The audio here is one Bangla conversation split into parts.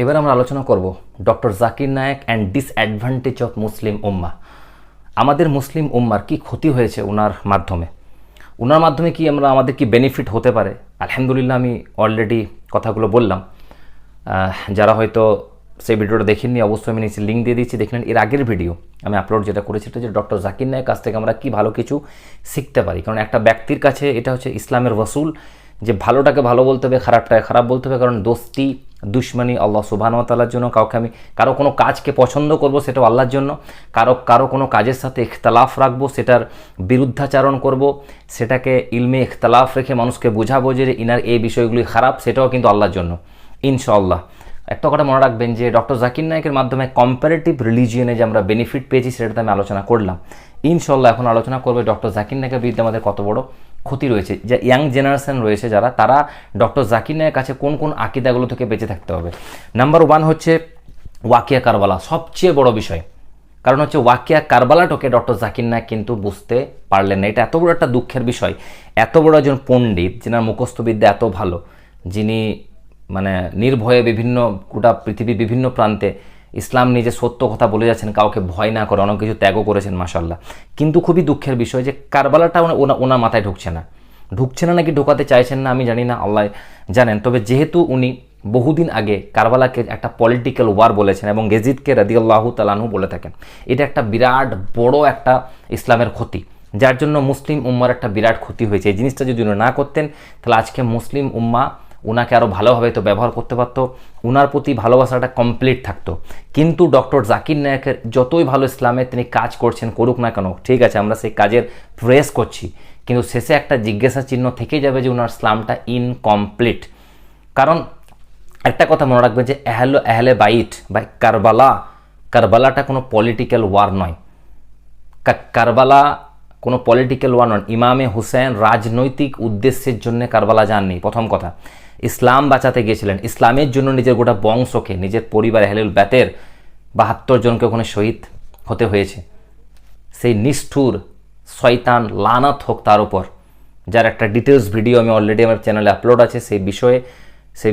এবার আমরা আলোচনা করব doctor Zakir Naik and disadvantage of Muslim উম্মা। আমাদের মুসলিম উম্মার কি ক্ষতি হয়েছে ওনার মাধ্যমে কি আমাদের কি বেনিফিট হতে পারে? আলহামদুলিল্লাহ, আমি অলরেডি কথাগুলো বললাম। যারা হয়তো সেই ভিডিওটা দেখেননি, অবশ্যই আমি নিচে লিঙ্ক দিয়ে দিচ্ছি, দেখলেন এর আগের ভিডিও আমি আপলোড যেটা করেছি, যে ডক্টর জাকির নায়েক কাছ থেকে আমরা কি ভালো কিছু শিখতে পারি। কারণ একটা ব্যক্তির কাছে এটা হচ্ছে ইসলামের রসুল, যে ভালোটাকে ভালো বলতে হবে, খারাপটাকে খারাপ বলতে হবে। কারণ দোস্তি দুশ্মনী আল্লাহ সুবহানাহু ওয়া তাআলার জন্য। কারো কোনো কাজকে পছন্দ করব, সেটাও আল্লাহর জন্য। কারো কোনো কাজের সাথে ইখতলাফ রাখবো, সেটার বিরুদ্ধাচারণ করব, সেটাকে ইলমে ইখতলাফ রেখে মানুষকে বোঝাবো যে ইনার এই বিষয়গুলি খারাপ, সেটাও কিন্তু আল্লাহর জন্য ইনশাআল্লাহ। একটা কথা মনে রাখবেন যে ডক্টর জাকির নায়েকের মাধ্যমে কম্পারেটিভ রিলিজিয়নে যে আমরা বেনিফিট পেয়েছি সেটাতে আমি আলোচনা করলাম। ইনশাআল্লাহ এখন আলোচনা করবে ডক্টর জাকির নায়েকের বিরুদ্ধে আমাদের কত বড় ক্ষতি রয়েছে, যে ইয়াং জেনারেশন রয়েছে তারা ডক্টর জাকির নায়েকের কাছে কোন কোন আকীদাগুলো থেকে বেঁচে থাকতে হবে। নাম্বার 1 হচ্ছে ওয়াকিয়া কারবালা, সবচেয়ে বড় বিষয়। কারণ হচ্ছে ওয়াকিয়া কারবালাটাকে ডক্টর জাকির নায়েক কিন্তু বুঝতে পারলেন না। এটা এত বড় একটা দুঃখের বিষয়। এত বড় একজন পণ্ডিত, যিনার মুখস্থবিদ্যা এত ভালো, যিনি নির্ভয়ে গোটা পৃথিবীর বিভিন্ন প্রান্তে ইসলাম নিজে সত্য কথা বলে যাচ্ছেন, কাউকে ভয় না করে, অনেক কিছু ত্যাগও করেছেন মাশাআল্লাহ। কিন্তু খুবই দুঃখের বিষয় যে কারবালাটা ওনার মাথায় ঢুকছে না নাকি ঢোকাতে চাইছেন না, আমি জানি না, আল্লাহ জানেন। তবে যেহেতু উনি বহুদিন আগে কারবালাকে একটা পলিটিক্যাল ওয়ার বলেছেন এবং গেজিদকে রাদিয়াল্লাহু তাআলা আনহু বলে থাকেন, এটা একটা বিরাট বড় একটা ইসলামের ক্ষতি, যার জন্য মুসলিম উম্মার একটা বিরাট ক্ষতি হয়েছে। এই জিনিসটা যদি উনি না করতেন, তাহলে আজকে মুসলিম উম্মা ওনাকে আরও ভালোভাবে তো ব্যবহার করতে পারতো, ওনার প্রতি ভালোবাসাটা কমপ্লিট থাকতো। কিন্তু ডক্টর জাকির নায়েকের যতই ভালো ইসলামে তিনি কাজ করুক না কেন, ঠিক আছে, আমরা সেই কাজের প্রেস করছি, কিন্তু শেষে একটা জিজ্ঞাসা চিহ্ন থেকে যাবে যে ওনার ইসলামটা ইনকমপ্লিট। কারণ একটা কথা মনে রাখবেন যে আহলে বাইত বা কারবালাটা কোনো পলিটিক্যাল ওয়ার নয়। কারবালা কোনো পলিটিক্যাল ওয়ার নয়। ইমামে হুসেন রাজনৈতিক উদ্দেশ্যের জন্য কারবালা যাননি। প্রথম কথা, ইসলাম বাঁচাতে গিয়েছিলেন, ইসলামের জন্য নিজের গোটা বংশকে, নিজের পরিবার আহলুল বাইতের 72 জনকে ওখানে শহীদ হতে হয়েছে। সেই নিষ্ঠুর শয়তান, লানাত হোক তার উপর, যার একটা ডিটেলস ভিডিও আমি অলরেডি আমার চ্যানেলে আপলোড আছে। সেই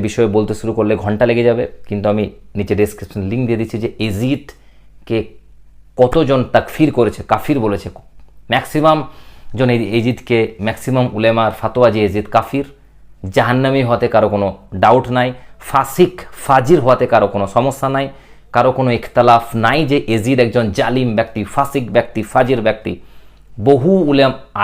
বিষয়ে বলতে শুরু করলে ঘন্টা লেগে যাবে, কিন্তু আমি নিচে ডেসক্রিপশন লিঙ্ক দিয়ে দিচ্ছি যে এজিদকে কতজন তাকফির করেছে, কাফির বলেছে। ম্যাক্সিমাম জন এজিদকে, ম্যাক্সিমাম উলেমার ফাতোয়া যে এজিদ কাফির, জাহান্নামী হতে কারো কোনো ডাউট নাই, ফাজির হতে কারো কোনো সমস্যা নাই, কারো কোনো ইখতলাফ নাই যে এজিদ একজন জালিম ব্যক্তি, ফাসিক ব্যক্তি, ফাজির ব্যক্তি। বহু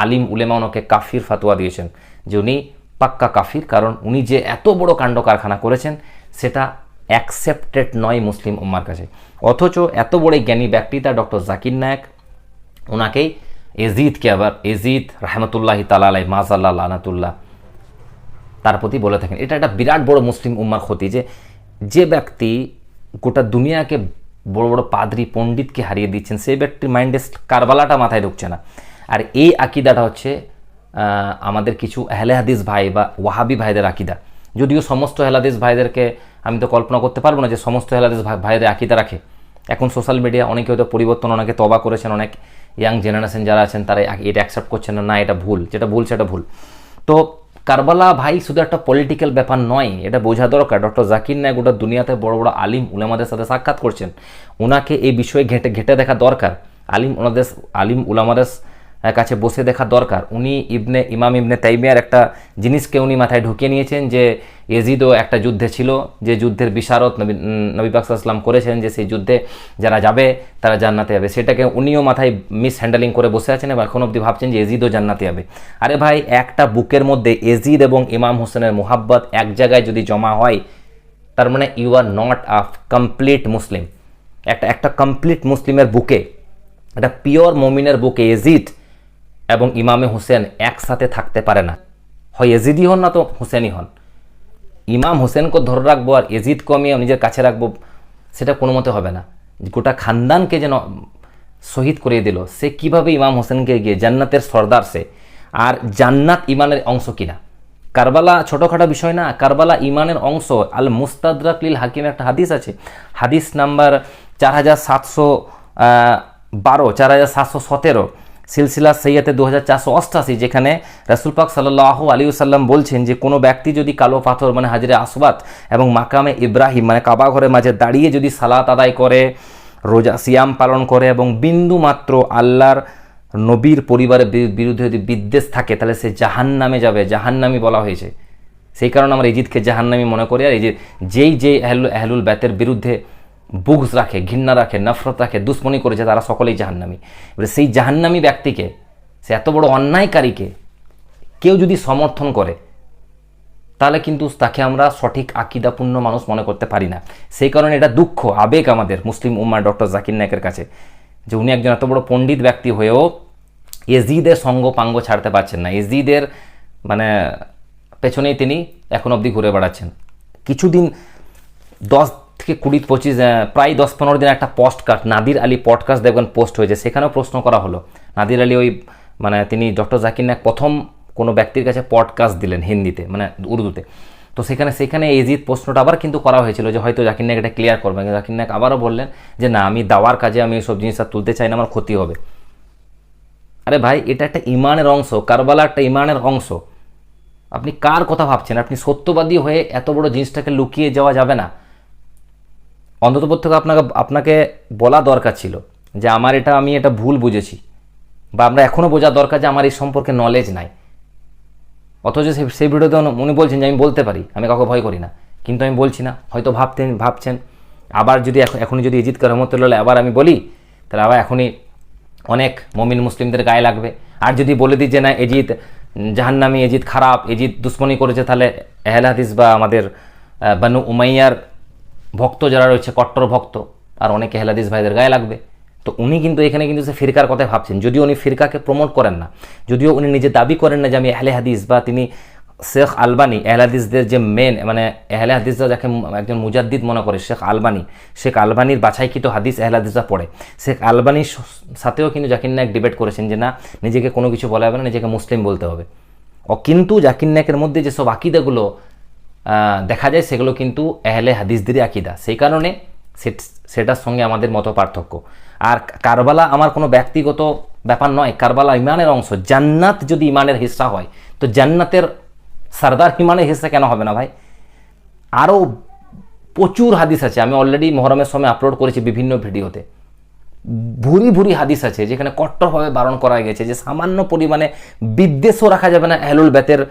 আলিম উলেমা ওনাকে কাফির ফাতোয়া দিয়েছেন যে উনি পাক্কা কাফির, কারণ উনি যে এত বড় কাণ্ড কারখানা করেছেন সেটা অ্যাকসেপ্টেড নয় মুসলিম উম্মার কাছে। অথচ এত বড় জ্ঞানী ব্যক্তি তা ডক্টর জাকির নায়েক ওনাকেই এজিদ রাহমাতুল্লাহি তাআলা আলাইহি মাযাল্লাহ লানাতুল্লাহ তার প্রতি বলে থাকেন। এটা একটা বিরাট বড় মুসলিম উম্মার ক্ষতি, যে ব্যক্তি গোটা দুনিয়াকে বড় বড় পাদ্রী পণ্ডিতকে হারিয়ে দিচ্ছেন, সেই ব্যক্তির মাইন্ডে কারবালাটা মাথায় ঢুকছে না। আর এই আকিদাটা হচ্ছে আমাদের কিছু আহলে হাদিস ভাই বা ওয়াহাবি ভাইদের আকিদা। যদিও সমস্ত আহলে হাদিস ভাইদেরকে আমি তো কল্পনা করতে পারবো না যে সমস্ত আহলে হাদিস ভাইদের আকিদা রাখে। এখন সোশ্যাল মিডিয়া অনেকে হয়তো পরিবর্তন, অনেকে তওবা করেছেন, অনেক ইয়াং জেনারেশন যারা আছেন তারা এটা অ্যাকসেপ্ট করছেন না, এটা ভুল, যেটা ভুল সেটা ভুল। তো কারবালা ভাই শুধু একটা পলিটিক্যাল ব্যাপার নয়, এটা বোঝা দরকার। ডক্টর জাকির নায়েক গোটা দুনিয়াতে বড় বড় আলিম উলামাদের সাথে সাক্ষাৎ করছেন, ওনাকে এই বিষয়ে ঘেটে দেখা দরকার। আলিম উলামাদের কাছে বসে দেখা দরকার। উনি ইমাম ইবনে তাইমিয়ার একটা জিনিসকে উনি মাথায় ঢুকিয়ে নিয়েছেন যে এজিদও একটা যুদ্ধে ছিল, যে যুদ্ধের বিশারত নবী পাক সাল্লাল্লাহু আলাইহি ওয়াসাল্লাম করেছেন যে সেই যুদ্ধে যারা যাবে তারা জান্নাতে যাবে, সেটাকে উনিও মাথায় মিস হ্যান্ডেলিং করে বসে আছেন এবং এখন অবধি ভাবছেন যে এজিদও জান্নাতে যাবে। আরে ভাই, একটা বুকের মধ্যে এজিদ এবং ইমাম হোসেনের মুহাব্বত এক জায়গায় যদি জমা হয়, তার মানে you are not a complete Muslim. একটা কমপ্লিট মুসলিমের বুকে, একটা পিওর মুমিনের বুকে এজিদ এবং ইমামে হোসেন একসাথে থাকতে পারে না। হয় এজিদই হন না তো হোসেনই হন। ইমাম হোসেনকে ধরে রাখবো আর এজিদকে আমি নিজের কাছে রাখবো, সেটা কোনো মতে হবে না। গোটা খানদানকে যেন শহীদ করিয়ে দিল, সে কিভাবে ইমাম হোসেনকে গিয়ে জান্নাতের সর্দার সে, আর জান্নাত ইমানের অংশ কিনা। কারবালা ছোটোখাটো বিষয় না, কারবালা ইমানের অংশ। আল মুস্তাদরাক লিল হাকিম একটা হাদিস আছে, হাদিস নাম্বার 4712, 4717, সিলসিলা সৈয়দে 2488, যেখানে রাসূল পাক সাল্লাল্লাহু আলাইহি ওয়াসাল্লাম বলছেন যে কোনো ব্যক্তি যদি কালো পাথর মানে হাজরে আসওয়াদ এবং মাকামে ইব্রাহিম মানে কাবা ঘরের মাঝে দাঁড়িয়ে যদি সালাত আদায় করে, রোজা সিয়াম পালন করে এবং বিন্দু মাত্র আল্লাহর নবীর পরিবারের বিরুদ্ধে যদি বিদ্বেষ থাকে, তাহলে সে জাহান্নামে যাবে। জাহান্নামী বলা হয়েছে, সেই কারণে আমরা ইজিদকে জাহান্নামী মনে করি। আর এই যে যেই আহলুল বাইতের বিরুদ্ধে বুগজ রাখে, ঘৃণা রাখে, নফরত রাখে, দুশ্মনী করেছে, তারা সকলেই জাহান্নামী। এবারে সেই জাহান্নামী ব্যক্তিকে, সে এত বড় অন্যায়কারীকে কেউ যদি সমর্থন করে, তাহলে কিন্তু তাকে আমরা সঠিক আকিদাপূর্ণ মানুষ মনে করতে পারি না। সেই কারণে এটা দুঃখ, আবেগ আমাদের মুসলিম উম্মাহ ডক্টর জাকির নায়েকের কাছে, যে উনি একজন এত বড় পণ্ডিত ব্যক্তি হয়েও এজিদের সঙ্গ পাঙ্গ ছাড়তে পারছেন না। এজিদের মানে পেছনেই তিনি এখন অবধি ঘুরে বেড়াচ্ছেন। কিছুদিন 10 থেকে 20-25 প্রায় 10-15 দিন একটা পডকাস্ট, নাদির আলী পডকাস্ট দেখবেন পোস্ট হয়েছে, সেখানেও প্রশ্ন করা হলো। নাদির আলী ওই মানে তিনি ডক্টর জাকির নায়েক প্রথম কোনো ব্যক্তির কাছে পডকাস্ট দিলেন হিন্দিতে, মানে উর্দুতে। তো সেখানে এজিদ প্রশ্নটা আবার কিন্তু করা হয়েছিল যে হয়তো জাকির নায়েক এটা ক্লিয়ার করবেন। জাকির নায়েক আবারও বললেন যে না, আমি দাওয়ার কাজে আমি এইসব জিনিস আর তুলতে চাই না, আমার ক্ষতি হবে। আরে ভাই, এটা একটা ইমানের অংশ, কারবালা একটা ইমানের অংশ। আপনি কার কথা ভাবছেন? আপনি সত্যবাদী হয়ে এত বড় জিনিসটাকে লুকিয়ে যাওয়া যাবে না। অন্ততপক্ষে আপনাকে বলা দরকার ছিল যে আমি এটা ভুল বুঝেছি, বা আমরা এখনও বোঝা দরকার যে আমার এই সম্পর্কে নলেজ নাই। অথচ সেই ভিডিওতে উনি বলছেন যে আমি বলতে পারি, আমি কাউকে ভয় করি না, কিন্তু আমি বলছি না। হয়তো ভাবছেন আবার যদি এখনই যদি ইজিদ রহমতুল্লাহ আবার আমি বলি, তাহলে আবার এখনই অনেক মুমিন মুসলিমদের গায়ে লাগবে। আর যদি বলে দিই যে না, এজিদ জাহান্নামী, এজিদ খারাপ, এজিদ দুশ্মনী করেছে, তাহলে আহলে হাদিস বা আমাদের বানু উমাইয়ার ভক্ত যারা রয়েছে, কট্টর ভক্ত, আর অনেক আহলে হাদিস ভাইদের গায়ে লাগবে। তো উনি কিন্তু এখানে কিন্তু সে ফিরকার কথাই ভাবছেন, যদিও উনি ফিরকাকে প্রমোট করেন না, যদিও উনি নিজে দাবি করেন না যে আমি আহলে হাদিস, বা তিনি শেখ আলবানি আহলে হাদিসদের যে মেন মানে আহলে হাদিসরা যাকে একজন মুজাদ্দিদ মনে করে, শেখ আলবানির বাছাইকৃত হাদিস আহলে হাদিসরা পড়ে। শেখ আলবানির সাথেও কিন্তু জাকির নায়েক ডিবেট করেছেন যে না, নিজেকে কোনো কিছু বলা হবে না, নিজেকে মুসলিম বলতে হবে। কিন্তু জাকির নায়েকের মধ্যে যেসব আকিদাগুলো দেখা যায়, সেগুলো কিন্তু আহলে হাদিসদেরই আকিদা। সেই কারণে সেটার সঙ্গে আমাদের মতো পার্থক্য। আর কারবালা আমার কোনো ব্যক্তিগত ব্যাপার নয়, কারবালা ইমানের অংশ। জান্নাত যদি ইমানের হিস্সা হয়, তো জান্নাতের সরদার ইমানের হিস্সা কেন হবে না ভাই? আরও প্রচুর হাদিস আছে, আমি অলরেডি মহরমের সময় আপলোড করেছি বিভিন্ন ভিডিওতে। ভুরি হাদিস আছে যেখানে কট্টরভাবে বারণ করা গেছে যে সামান্য পরিমাণে বিদ্বেষও রাখা যাবে না আহলুল বাইতের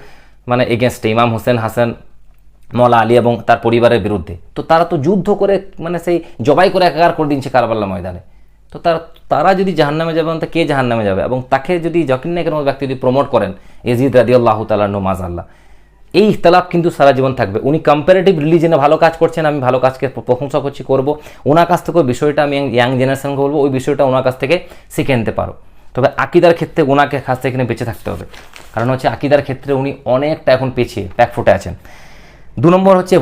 মানে এগেনস্টে, ইমাম হোসেন, হাসান, মওলা আলী এবং তার পরিবারের বিরুদ্ধে। তো তারা তো যুদ্ধ করে মানে সেই জবাই করে একাকার করে দিচ্ছে কারবালা ময়দানে। তো তারা যদি জাহান্নামে যাবে, তো কে জাহান্নামে যাবে? এবং তাকে যদি জাকির নায়েকের মতো ব্যক্তি যদি প্রমোট করেন, এজিদ রাদিয়াল্লাহু তাআলা আনহু মাযাল্লাহ, এই ইখতিলাফ কিন্তু সারা জীবন থাকবে। উনি কম্পারেটিভ রিলিজনে ভালো কাজ করছেন, আমি ভালো কাজকে প্রশংসা করব। ওনার কাছ থেকে ওই বিষয়টা আমি ইয়াং জেনারেশনকে বলবো, ওই বিষয়টা ওনার কাছ থেকে শিখে নিতে পারো। তবে আকিদার ক্ষেত্রে ওনাকে খাস থেকে বেঁচে থাকতে হবে, কারণ হচ্ছে আকিদার ক্ষেত্রে উনি অনেকটা এখন পিছিয়ে ব্যাকফুটে আছেন। 2 নম্বর হচ্ছে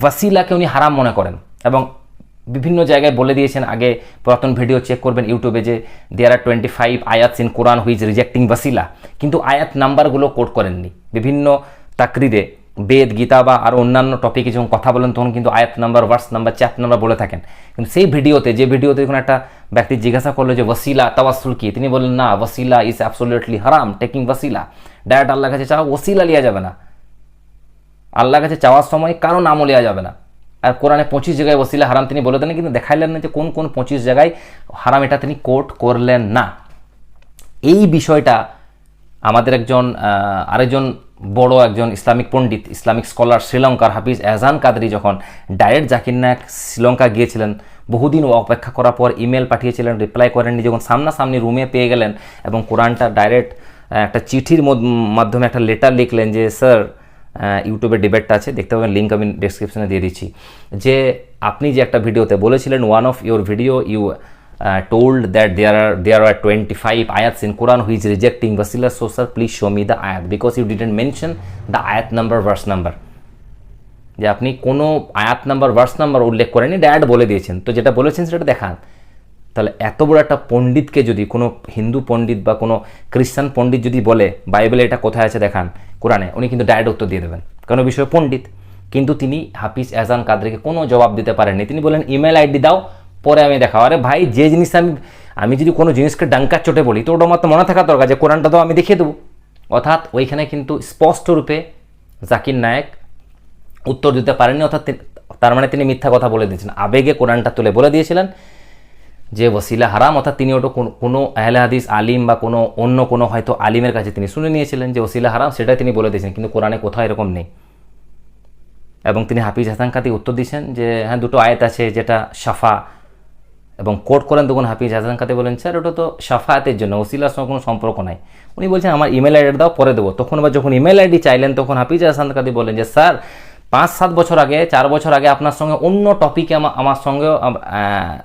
ওয়াসিলাকে উনি হারাম মনে করেন এবং বিভিন্ন জায়গায় বলে দিয়েছেন। আগে পুরাতন ভিডিও চেক করবেন ইউটিউবে, যে দেয়ার আর 25 আয়াতস ইন কোরআন হুইচ রিজেক্টিং ওয়াসিলা, কিন্তু আয়াত নাম্বারগুলো কোট করেননি। বিভিন্ন তাকরিরে বেদ, গীতা বা আর অন্যান্য টপিকে যখন কথা বলেন, তখন কিন্তু আয়াত number, verse number, chapter number বলে থাকেন। কিন্তু সেই ভিডিওতে যখন একটা ব্যক্তি জিজ্ঞাসা করলো যে ওয়াসিলা তাওয়াসসুল কি, তিনি বললেন না, ওয়াসিলা ইজ অ্যাবসলিউটলি হারাম, টেকিং ওয়াসিলা। ডাইরেক্ট আল্লাহর কাছে চাওয়া, ওসিলা লিয়া যাবে না। আল্লাহর কাছে চাওয়ার সময় কারো নামও লিয়া যাবে না। আর কোরআনে 25 জায়গায় ওসিলা হারাম তিনি বলে দেন, কিন্তু দেখাইলেন না যে কোন 25 জায়গায় হারাম, এটা তিনি কোট করলেন না। এই বিষয়টা আমাদের আরেকজন বড় একজন ইসলামিক পণ্ডিত, ইসলামিক স্কলার, শ্রীলঙ্কার হাফিজ এহসান কাদরি যখন ডাইরেক্ট জাকির নায়েক শ্রীলঙ্কা গিয়েছিলেন, বহুদিন অপেক্ষা করার পর ইমেল পাঠিয়েছিলেন, রিপ্লাই করেননি, যখন সামনাসামনি রুমে পেয়ে গেলেন এবং কোরআনটা ডাইরেক্ট একটা চিঠির মাধ্যমে একটা লেটার লিখলেন যে স্যার, ইউটিউবে ডিবেটটা আছে, দেখতে পাবেন, লিঙ্ক আমি ডেসক্রিপশনে দিয়ে দিচ্ছি, যে আপনি যে একটা ভিডিওতে বলেছিলেন, one of your video you told that there are 25 ayats in Quran which is rejecting wasila, so sir please show me the ayat because you didn't mention the ayat number, verse number. যে আপনি কোনো আয়াত নাম্বার, ভার্স নাম্বার উল্লেখ করেননি, ডাইরেক্ট বলে দিয়েছেন। তো যেটা বলেছেন সেটা দেখান। তাহলে এত বড় একটা পণ্ডিতকে যদি কোনো হিন্দু পণ্ডিত বা কোনো খ্রিস্টান পণ্ডিত যদি বলে বাইবেলে এটা কোথায় আছে দেখান, কোরআনে, উনি কিন্তু ডাইরেক্ট উত্তর দিয়ে দেবেন, কারণ বিষয়ে পণ্ডিত। কিন্তু তিনি হাফিজ এহসান কাদরিকে কোনো জবাব দিতে পারেননি। তিনি বলেন ইমেল আইডি দাও, পরে আমি দেখাও। আরে ভাই, যে জিনিস আমি যদি কোনো জিনিসকে ডাঙ্কা চোটে বলি তো ওটা আমার তো মনে থাকা দরকার যে কোরআনটা তো আমি দেখিয়ে দেবো। অর্থাৎ ওইখানে কিন্তু স্পষ্টরূপে জাকির নায়েক উত্তর দিতে পারেননি, অর্থাৎ তার মানে তিনি মিথ্যা কথা বলে দিয়েছেন। আবেগে কোরআনটা তুলে বলে দিয়েছিলেন যে ওসিলা হারাম, অর্থাৎ তিনি ওটা কোনো আহলে হাদিস আলিম বা কোনো অন্য কোনো হয়তো আলিমের কাছে তিনি শুনে নিয়েছিলেন যে ওসিলা হারাম, সেটাই তিনি বলে দিয়েছেন, কিন্তু কোরআনে কোথাও এরকম নেই। এবং তিনি হাফিজ হাসান কাদি উত্তর দিয়েছেন যে হ্যাঁ দুটো আয়াত আছে যেটা সাফা, এবং কোট করেন তখন হাফিজ হাসান কাদি বলেন স্যার ওটা তো সাফায়াতের জন্য, ওসিলার সঙ্গে কোনো সম্পর্ক নাই। উনি বলছেন আমার ইমেল আইডি দাও পরে দেবো। তখন আবার যখন ইমেল আইডি চাইলেন তখন হাফিজ হাসান কাদি বলেন যে স্যার 5-7 বছর আগে 4 বছর আগে আপনার সঙ্গে অন্য টপিকে আমার সঙ্গেও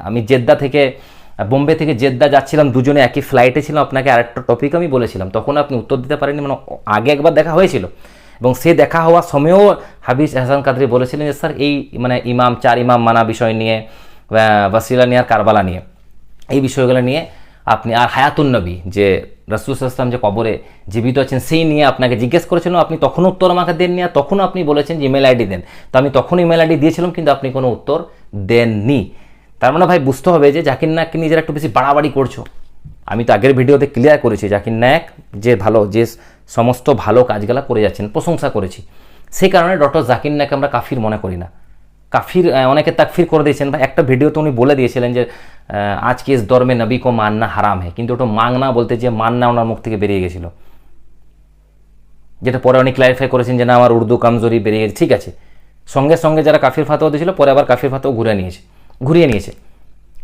আমি জেদ্দা থেকে বোম্বে থেকে জেদ্দা যাচ্ছিলাম, দুজনে একই ফ্লাইটে ছিলাম, আপনাকে আরেকটা টপিক আমি বলেছিলাম, তখন আপনি উত্তর দিতে পারেননি, মানে আগে একবার দেখা হয়েছিল। এবং সে দেখা হওয়ার সময়ও হাফিজ হাসান কাদরি বলেছিলেন যে স্যার এই মানে 4 ইমাম মানা বিষয় নিয়ে, ওয়াসিলা নিয়ে আর কারবালা নিয়ে, এই বিষয়গুলো নিয়ে আপনি, আর হায়াতুন নবী যে রাসূল সাল্লাল্লাহু আলাইহি ওয়াসাল্লাম যে কবরে জীবিত আছেন সেই নিয়ে আপনাকে জিজ্ঞেস করেছিলাম, আপনি তখনও উত্তর আমাকে দেননি, আর তখনও আপনি বলেছেন যে ইমেল আইডি দেন। তো আমি তখন ইমেল আইডি দিয়েছিলাম কিন্তু আপনি কোনো উত্তর দেননি। তার মানে ভাই বুঝতে হবে যে জাকির নায়েককে নিজেরা একটু বেশি বাড়াবাড়ি করছো। আমি তো আগের ভিডিওতে ক্লিয়ার করেছি জাকির নায়েক যে সমস্ত ভালো কাজগুলা করে যাচ্ছেন, প্রশংসা করেছি। সেই কারণে ডক্টর জাকির নায়েক আমরা কাফির মনে করি না। কাফির অনেকে তাকফির করে দিয়েছেন ভাই। একটা ভিডিওতে উনি বলে দিয়েছিলেন যে আজকে ইস দরমে নবী কো মাননা হারাম হ্যাঁ, কিন্তু ওটা মাংনা বলতে যে মাননা ওনার মুখ থেকে বেরিয়ে গেছিল, যেটা পরে উনি ক্লারিফাই করেছেন যে না আমার উর্দু কমজোরি বেরিয়ে গেছে। ঠিক আছে, সঙ্গে সঙ্গে যারা কাফির ফাতোয়া দিয়েছিল পরে আবার কাফির ফাতোয়া ঘুরিয়ে নিয়েছে।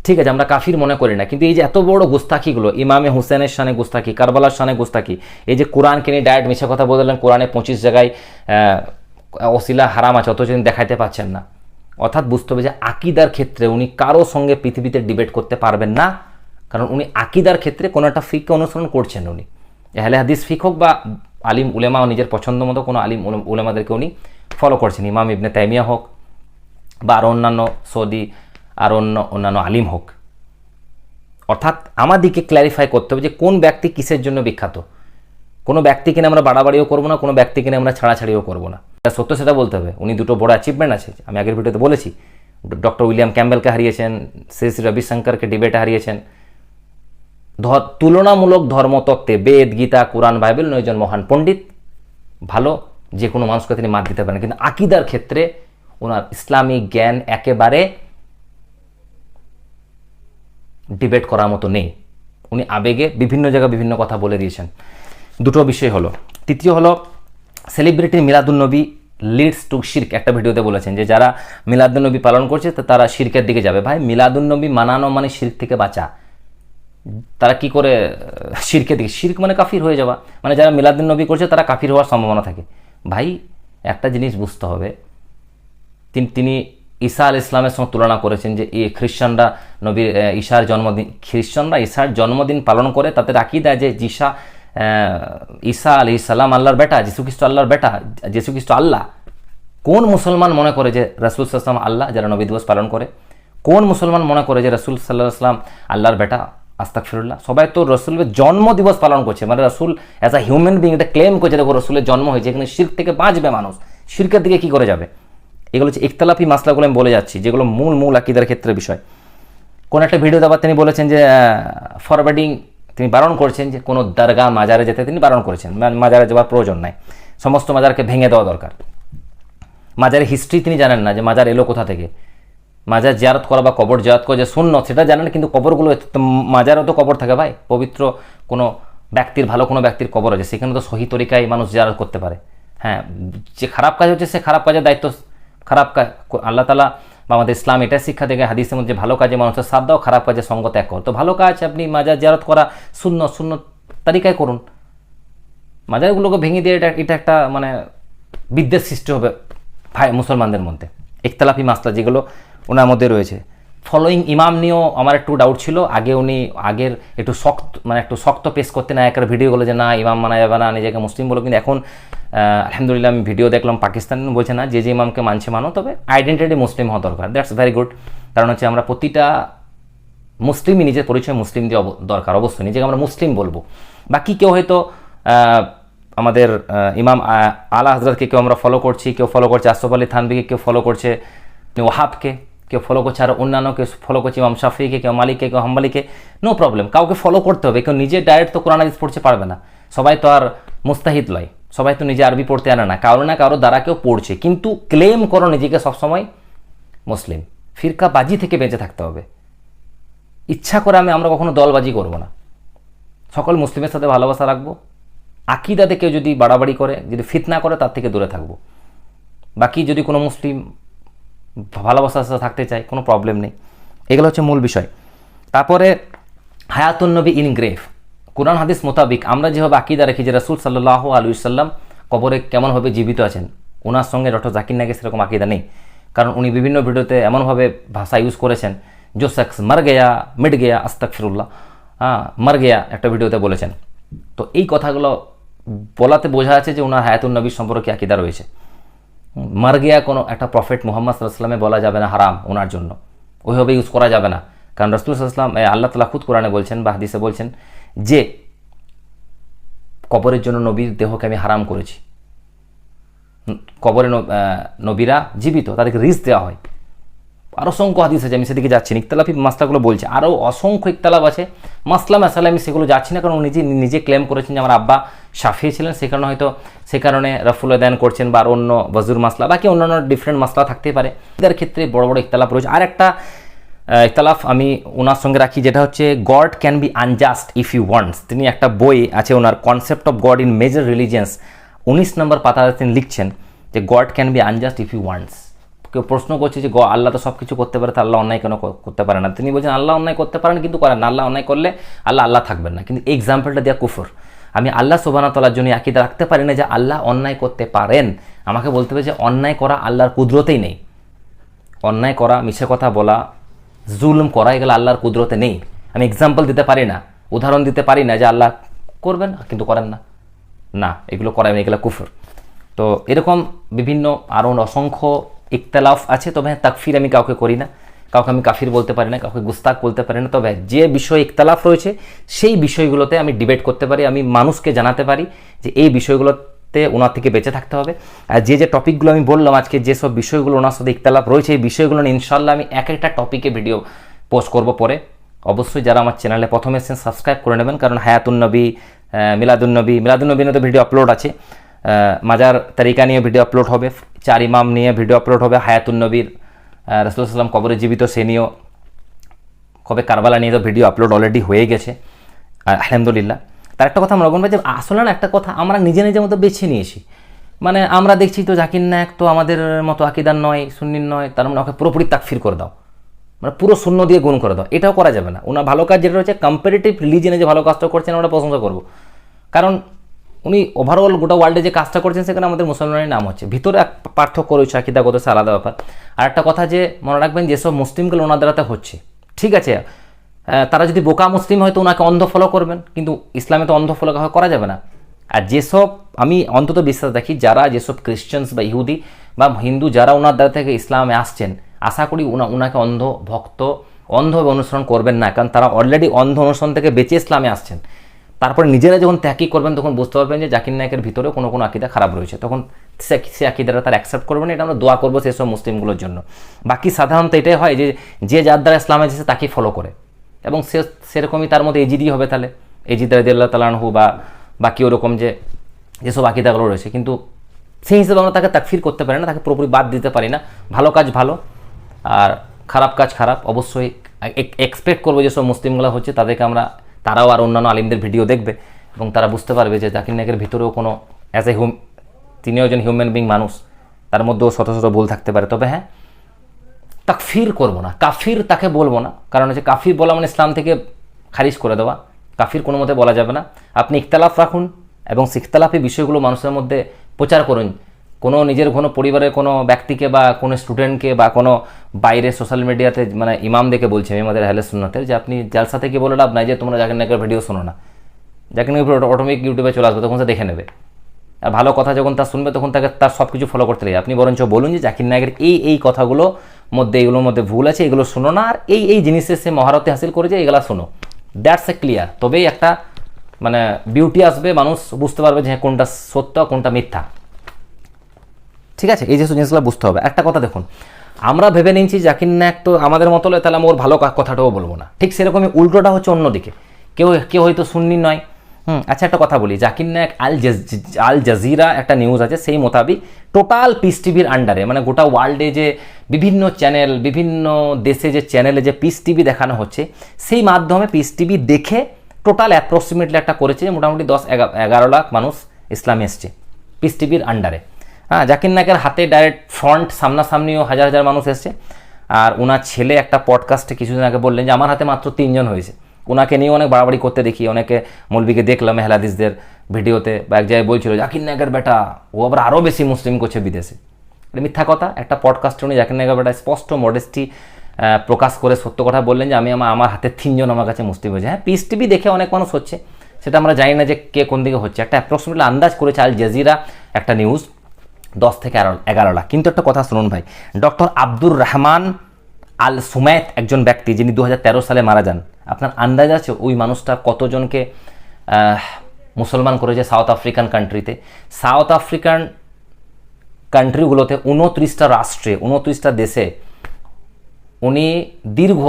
ঠিক আছে, আমরা কাফির মনে করি না, কিন্তু এই যে এত বড় গুস্তাখিগুলো, ইমামে হুসেনের শানে গুস্তাখি, কারবালার শানে গুস্তাখি, এই যে কোরআনকে নিয়ে ডায়েট মিশা কথা বললেন, কোরআনে 25 জায়গায় ওসিলা হারাম আছে অথচ দেখাইতে পাচ্ছেন না। অর্থাৎ বুঝতে হবে যে আকিদার ক্ষেত্রে উনি কারো সঙ্গে পৃথিবীতে ডিবেট করতে পারবেন না, কারণ উনি আকিদার ক্ষেত্রে কোনো একটা ফিককে অনুসরণ করছেন। উনি আহলে হাদিস ফিক হোক বা আলিম উলেমা, নিজের পছন্দ মতো কোনো আলিম উলেমাদেরকে উনি ফলো করছেন, ইমাম ইবনে তাইমিয়া হোক বা আরও অন্যান্য সৌদি আর অন্যান্য আলিম হোক। অর্থাৎ আমাদেরকে ক্ল্যারিফাই করতে হবে যে কোন ব্যক্তি কিসের জন্য বিখ্যাত। কোনো ব্যক্তি কিনে আমরা বাড়াবাড়িও করবো না, কোনো ব্যক্তি কিনে আমরা ছাড়াছাড়িও করবো না, সত্য সেটা বলতে হবে। উনি দুটো বড় অ্যাচিভমেন্ট আছে, আমি আগের ভিডিওতে বলেছি। ডক্টর উইলিয়াম ক্যাম্বেলকে হারিয়েছেন, শ্রী রবিশঙ্করকে ডিবেটে হারিয়েছেন। তুলনামূলক ধর্মতত্ত্বে বেদ, গীতা, কোরআন, বাইবেল একজন মহান পণ্ডিত, ভালো, যে কোনো মানুষকে তিনি মাত দিতে পারেন, কিন্তু আকিদার ক্ষেত্রে ওনার ইসলামিক জ্ঞান একেবারে ডিবেট করার মতো নেই। উনি আবেগে বিভিন্ন জায়গায় বিভিন্ন কথা বলে দিয়েছেন। দুটো বিষয় হলো। তৃতীয় হলো সেলিব্রিটি মিলাদুন্নবী লিডস টু শিরক। একটা ভিডিওতে বলেছেন যে যারা মিলাদুন্নবী পালন করছে তারা শিরকের দিকে যাবে। ভাই মিলাদুন্নবী মানানো মানে শিরক থেকে বাঁচা। তারা কি করে শিরকের দিকে? শিরক মানে কাফির হয়ে যাওয়া, মানে যারা মিলাদুন্নবী করছে তারা কাফির হওয়ার সম্ভাবনা থাকে। ভাই একটা জিনিস বুঝতে হবে, তিনি ঈসা আল ইসলামের সঙ্গে তুলনা করেছেন যে খ্রিস্টানরা ঈসার জন্মদিন পালন করে, তাদের আকীদা যে ঈসা আলাইহিস সালাম আল্লাহর বেটা, যীশুখ্রিস্ট আল্লাহর বেটা, যীশুখ্রিস্ট আল্লাহ। কোন মুসলমান মনে করে যে রাসূল সাল্লাল্লাহু আলাইহি ওয়াসাল্লাম আল্লাহ, যারা নবী দিবস পালন করে? কোন মুসলমান মনে করে যে রাসূল সাল্লাল্লাহু আলাইহি ওয়াসাল্লাম আল্লাহর বেটা? আস্তাগফিরুল্লাহ। সবাই তো রাসূলের জন্ম দিবস পালন করছে, মানে রাসূল অ্যাজ আ হিউম্যান বিং এটা ক্লেম করছে দেখো রাসূলের জন্ম হয়েছে। এখানে শিরক থেকে বাঁচবে মানুষ, শিরকের দিকে কি করে যাবে? এগুলো হচ্ছে ইখতিলাফি মাসলাগুলো আমি বলে যাচ্ছি, যেগুলো মূল আকীদার ক্ষেত্রে বিষয়। কোন একটা ভিডিওতে আবার তিনি বলেছেন যে ফরওয়ার্ডিং, তিনি বারণ করেছেন যে কোনো দরগা মাজারে যেতে তিনি বারণ করেছেন, মাজারে যাওয়ার প্রয়োজন নাই, সমস্ত মাজারকে ভেঙে দেওয়া দরকার। মাজারের হিস্ট্রি তিনি জানেন না যে মাজার এলো কোথা থেকে। মাজার জিয়ারত করা বা কবর জিয়ারত করা যে সুন্নত সেটা জানেন, কিন্তু কবরগুলো, মাজারও তো কবর থাকে ভাই, পবিত্র কোনো ব্যক্তির, ভালো কোনো ব্যক্তির কবর আছে, সেখানে তো সহি তরিকায় মানুষ জিয়ারত করতে পারে। হ্যাঁ, যে খারাপ কাজ হচ্ছে সে খারাপ কাজের দায়িত্ব, খারাপ কাজ আল্লাহ তাআলা বা আমাদের ইসলাম এটা শিক্ষা থেকে হাদিসের মধ্যে ভালো কাজে মানুষের সাথ দাও, খারাপ কাজে সঙ্গ ত্যাগ করো। তো ভালো কাজ আপনি মাজার জিয়ারত করা সুন্নত তালিকায় করুন, মাজারগুলোকে ভেঙে দিয়ে এটা একটা মানে বিদ্বেষ সৃষ্টি হবে ভাই মুসলমানদের মধ্যে। ইখতিলাফি মাসলা যেগুলো ওনার মধ্যে রয়েছে। ফলোয়িং ইমাম নিয়েও আমার একটু ডাউট ছিল। আগের একটু শক্ত পেশ করতে না একের ভিডিওগুলো যে না ইমাম মানা যাবে না, নিজেকে মুসলিম বলো, কিন্তু এখন আলহামদুলিল্লাহ আমি ভিডিও দেখলাম পাকিস্তান বলছে না, যে ইমামকে মানছে মানো, তবে আইডেন্টিটি মুসলিম হওয়া দরকার। That's very good. কারণ হচ্ছে আমরা প্রতিটা মুসলিমই নিজের পরিচয় মুসলিম দিয়ে দরকার, অবশ্যই নিজেকে আমরা মুসলিম বলবো। বাকি কেউ হয়তো আমাদের ইমাম আলা হযরতকে কেউ আমরা ফলো করছি, কেউ ফলো করছে আশরাফ আলী থানভীকে, কেউ ফলো করছে ওয়াহাবকে, কেউ ফলো করছে আর অন্যান্য কেউ ফলো করছে ইমাম শাফিকে, কেউ মালিককে, কেউ হাম্বালিকে, নো প্রবলেম, কাউকে ফলো করতে হবে। কেউ নিজে ডাইরেক্ট তো কোরআন হাদিস পড়তে পারবে না, সবাই তো আর মুস্তাহিদ লয়, সবাই তো নিজে আরবি পড়তে আনে না, কারো না কারো দ্বারা কেউ পড়ছে, কিন্তু ক্লেম করো নিজেকে সবসময় মুসলিম। ফিরকাবাজি থেকে বেঁচে থাকতে হবে। ইচ্ছা করে আমরা কখনো দলবাজি করব না, সকল মুসলিমের সাথে ভালোবাসা রাখবো। আকিদাতে কেউ যদি বাড়াবাড়ি করে, যদি ফিতনা করে, তার থেকে দূরে থাকবো। বাকি যদি কোনো মুসলিম ভালোবাসার সাথে থাকতে চায়, কোনো প্রবলেম নেই। এগুলো হচ্ছে মূল বিষয়। তারপরে হায়াতুন নবী ইন গ্রেভ, কোরআন হাদিস মোতাবিক আমরা যেভাবে আকিদা রাখি যে রাসূল সাল্লাল্লাহু আলাইহি ওয়াসাল্লাম কবরে কেমনভাবে জীবিত আছেন, ওনার সঙ্গে ডক্টর জাকির নায়েকের সেরকম আকিদা নেই। কারণ উনি বিভিন্ন ভিডিওতে এমনভাবে ভাষা ইউজ করেছেন, জো শখস মর গেয়া মিট গেয়া আস্তাগফিরুল্লাহ, মর গেয়া একটা ভিডিওতে বলেছেন। তো এই কথাগুলো বলাতে বোঝা যাচ্ছে যে ওনার হায়াতুন নবীর সম্পর্কে আকিদা রয়েছে। মার গিয়া কোনো একটা প্রফেট মুহাম্মদ সাল্লাল্লাহু আলাইহি ওয়াসাল্লামে বলা যাবে না, হারাম ওনার জন্য, ওইভাবে ইউজ করা যাবে না। কারণ রাসূল সাল্লাল্লাহু আলাইহি ওয়াসাল্লাম, আল্লাহ তাআলা খুদ কোরআনে বলছেন বা হাদিসে বলছেন যে কবরের জন্য নবীর দেহকে আমি হারাম করেছি। কবরে নবীরা জীবিত, তাদেরকে রিস্ক দেওয়া হয়। আরও অসংখ্য হাদিস আছে, আমি সেদিকে যাচ্ছি না, ইখতিলাফি মাসলাগুলো বলছে, আরও অসংখ্য ইখতিলাফ আছে মাসলা আমি সেগুলো যাচ্ছি না। কারণ উনি নিজে ক্লেম করেছেন যে আমার আব্বা শাফিঈ ছিলেন, সে কারণে হয়তো রফুল আদান করছেন, বা অন্য ওয়াজুর মাসলা, বাকি অন্যান্য ডিফারেন্ট মাসলা থাকতেই পারে। এদের ক্ষেত্রে বড় বড় ইখতিলাফ রয়েছে। আর একটা ইখতিলাফ আমি ওনার সঙ্গে রাখি, যেটা হচ্ছে God can be unjust if you wants. তিনি একটা বই আছে ওনার, concept of God in major religions, 19 নম্বর পাতাতে তিনি লিখছেন যে God can be unjust if you wants. কেউ প্রশ্ন করছে যে আল্লাহ তো সব কিছু করতে পারে, তো আল্লাহ অন্যায় কেন করতে পারে না? তিনি বলছেন আল্লাহ অন্যায় করতে পারেন, কিন্তু করেন না। আল্লাহ অন্যায় করলে আল্লাহ থাকবেন না। কিন্তু এক্সাম্পলটা দেওয়া কুফর। আমি আল্লাহ সুবহানাহু ওয়া তাআলার জন্য আকীদা রাখতে পারি না যে আল্লাহ অন্যায় করতে পারেন। আমাকে বলতে হবে যে অন্যায় করা আল্লাহর কুদরতেই নেই। অন্যায় করা, মিছে কথা বলা, জুলুম করা, এগুলো আল্লাহর কুদরতে নেই। আমি এক্সাম্পল দিতে পারি না, উদাহরণ দিতে পারি না যে আল্লাহ করবেন কিন্তু করেন না, না এগুলো করেন, এগুলো কুফর। তো এরকম বিভিন্ন আরও অসংখ্য ইখতিলাফ আছে। তবে তাকফির আমি কাউকে করি না, কাউকে আমি কাফির বলতে পারি না, কাউকে গুস্তাক বলতে পারি না। তবে যে বিষয়ে ইখতিলাফ রয়েছে সেই বিষয়গুলোতে আমি ডিবেট করতে পারি, আমি মানুষকে জানাতে পারি যে এই বিষয়গুলোতে ওনার থেকে বেঁচে থাকতে হবে। আর যে টপিকগুলো আমি বললাম আজকে, যেসব বিষয়গুলো ওনার সাথে ইখতিলাফ রয়েছে, এই বিষয়গুলো নিয়ে ইনশাআল্লাহ আমি এক একটা টপিকে ভিডিও পোস্ট করব পরে। অবশ্যই যারা আমার চ্যানেলে প্রথমে এসেছেন সাবস্ক্রাইব করে নেবেন, কারণ হায়াতুন নবী, মিলাদুন্নবী নিয়ে তো ভিডিও আপলোড আছে, মাজার তারিকা নিয়ে ভিডিও আপলোড হবে, 4 ইমাম নিয়ে ভিডিও আপলোড হবে, হায়াতুন নবীর রাসূল সাল্লাল্লাহু কবরে জীবিত সে নিয়েও, কবে কারবালা নিয়ে তো ভিডিও আপলোড অলরেডি হয়ে গেছে আলহামদুলিল্লাহ। তার একটা কথা আমরা বলবো যে আসলে না, একটা কথা আমরা নিজের মতো বেছে নিয়েছি। মানে আমরা দেখছি তো জাকির নায়েক তো আমাদের মতো আকিদার নয়, সুন্নির নয়, তার মানে ওকে পুরোপুরি তাকফির করে দাও, মানে পুরো শূন্য দিয়ে গুণ করে দাও, এটাও করা যাবে না। ওনার ভালো কাজ যেটা রয়েছে কম্পারেটিভ রিলিজিয়নে যে ভালো কাজটা করছেন আমরা প্রশংসা করব, কারণ উনি ওভারঅল গোটা ওয়ার্ল্ডে যে কাজটা করছেন সেখানে আমাদের মুসলমানের নাম হচ্ছে। ভিতরে এক পার্থক্য রয়েছে, আকিদাগত সে আলাদা ব্যাপার। আর একটা কথা যে মনে রাখবেন, যেসব মুসলিমগুলো ওনার দ্বারাতে হচ্ছে, ঠিক আছে, তারা যদি বোকা মুসলিম হয় তো ওনাকে অন্ধ ফলো করবেন, কিন্তু ইসলামে তো অন্ধ ফলো করা যাবে না। আর যেসব আমি অন্তত বিশ্বাস রাখি, যারা যেসব খ্রিশ্চানস বা ইহুদি বা হিন্দু যারা ওনার দ্বারা থেকে ইসলামে আসছেন, আশা করি ওনাকে অন্ধ ভক্ত, অন্ধভাবে অনুসরণ করবেন না, কারণ তারা অলরেডি অন্ধ অনুসরণ থেকে বেঁচে ইসলামে আসছেন। তারপরে নিজেরা যখন ত্যাগই করবেন তখন বুঝতে পারবেন যে জাকির নায়েকের ভিতরেও কোনো আকিদা খারাপ রয়েছে, তখন সে আকিদাটা তার অ্যাকসেপ্ট করবেন। এটা আমরা দোয়া করবো সেসব মুসলিমগুলোর জন্য। বাকি সাধারণত এটাই হয় যে যার দ্বারা ইসলামে এসেছে তাকেই ফলো করে, এবং সেরকমই তার মধ্যে এজিদই হবে। তাহলে এজিদ রাদিয়াল্লাহু তাআলা আনহু বা বাকি ওরকম যেসব আকিদাগুলো রয়েছে, কিন্তু সেই হিসেবে আমরা তাকে তাকফির করতে পারি না, তাকে পুরোপুরি বাদ দিতে পারি না। ভালো কাজ ভালো আর খারাপ কাজ খারাপ। অবশ্যই এক্সপেক্ট করবো যেসব মুসলিমগুলো হচ্ছে তারাও আর অন্যান্য আলিমদের ভিডিও দেখবে এবং তারা বুঝতে পারবে যে জাকির নায়েকের ভিতরেও কোনো তিনিও একজন হিউম্যান বিং মানুষ, তার মধ্যেও শত শত ভুল থাকতে পারে। তবে হ্যাঁ, তাকফির করবো না, কাফির তাকে বলবো না, কারণ হচ্ছে কাফির বলা মানে ইসলাম থেকে খারিজ করে দেওয়া। কাফির কোনো মতে বলা যাবে না। আপনি ইখতিলাফ রাখুন এবং ইখতিলাফি বিষয়গুলো মানুষের মধ্যে প্রচার করুন। কোনো নিজের কোনো পরিবারের কোনো ব্যক্তিকে বা কোনো স্টুডেন্টকে বা কোনো বাইরে সোশ্যাল মিডিয়াতে, মানে ইমামদেরকে বলছি আমি, আমাদের আহলে সুন্নাতের, যে আপনি জালসা থেকে বলে লাভ নাই যে তোমরা জাকির নায়েকের ভিডিও শোনো না। জাকির নায়েকের অটোমেটিক ইউটিউবে চলে আসবে, তখন সে দেখে নেবে। আর ভালো কথা যখন তার শুনবে তখন তার সব কিছু ফলো করতে লাগে। আপনি বরঞ্চ বলুন যে জাকির নায়েকের এই কথাগুলো এগুলোর মধ্যে ভুল আছে, এগুলো শোনো না, আর এই জিনিসের সে মহারতে হাসিল করেছে, এগুলো শোনো। That's a clear. তবেই একটা মানে বিউটি আসবে, মানুষ বুঝতে পারবে যে হ্যাঁ কোনটা সত্য কোনটা মিথ্যা। ঠিক আছে, এই যে জিনিসগুলো বুঝতে হবে। একটা কথা দেখুন, আমরা ভেবে নিচ্ছি জাকির নায়েক তো আমাদের মতো হলে, তাহলে আমি ওর ভালো কথাটাও বলবো না। ঠিক সেরকমই উল্টোটা হচ্ছে অন্যদিকে, কেউ হয়তো সুন্নি নয়। আচ্ছা, একটা কথা বলি, জাকির নায়েক আল জাজিরা একটা নিউজ আছে, সেই মোতাবিক টোটাল পিস টিভির আন্ডারে, মানে গোটা ওয়ার্ল্ডে যে বিভিন্ন চ্যানেল, বিভিন্ন দেশে যে চ্যানেলে যে পিস টিভি দেখানো হচ্ছে, সেই মাধ্যমে পিস টিভি দেখে টোটাল অ্যাপ্রক্সিমেটলি একটা করেছে মোটামুটি 10-11 লাখ মানুষ ইসলামে এসছে পিস টিভির আন্ডারে। হ্যাঁ, জাকির নায়েকের হাতে ডাইরেক্ট ফ্রন্ট সামনাসামনিও হাজার হাজার মানুষ এসছে। আর ওনার ছেলে একটা পডকাস্টে কিছুদিন আগে বললেন যে আমার হাতে মাত্র 3 জন হয়েছে। ওনাকে নিয়ে অনেক বাড়াবাড়ি করতে দেখি, অনেকে মৌলবীকে দেখলাম হেলাদিসদের ভিডিওতে বা এক জায়গায় বলছিল জাকির নায়েকের বেটা ও আবার আরও বেশি মুসলিম করছে বিদেশে। এটা মিথ্যা কথা। একটা পডকাস্টে উনি জাকির নায়েকের বেটা স্পষ্ট মডেস্টি প্রকাশ করে সত্য কথা বললেন যে আমার হাতে 3 জন আমার কাছে মুসলিম হয়েছে। হ্যাঁ, পিস টিভি দেখে অনেক মানুষ হচ্ছে, সেটা আমরা জানি না যে কে কোন দিকে হচ্ছে। একটা অ্যাপ্রক্সিমেটলি আন্দাজ করেছে আল জাজিরা একটা নিউজ, 10 থেকে 11 লাখ। কিন্তু একটা কথা শুনুন ভাই, ডক্টর আব্দুর রহমান আল সুমায়েত একজন ব্যক্তি যিনি 2013 সালে মারা যান। আপনার আন্দাজ আছে ওই মানুষটা কতজনকে মুসলমান করেছে সাউথ আফ্রিকান কান্ট্রিতে? সাউথ আফ্রিকান কান্ট্রিগুলোতে 29টা রাষ্ট্রে, 29টা দেশে উনি দীর্ঘ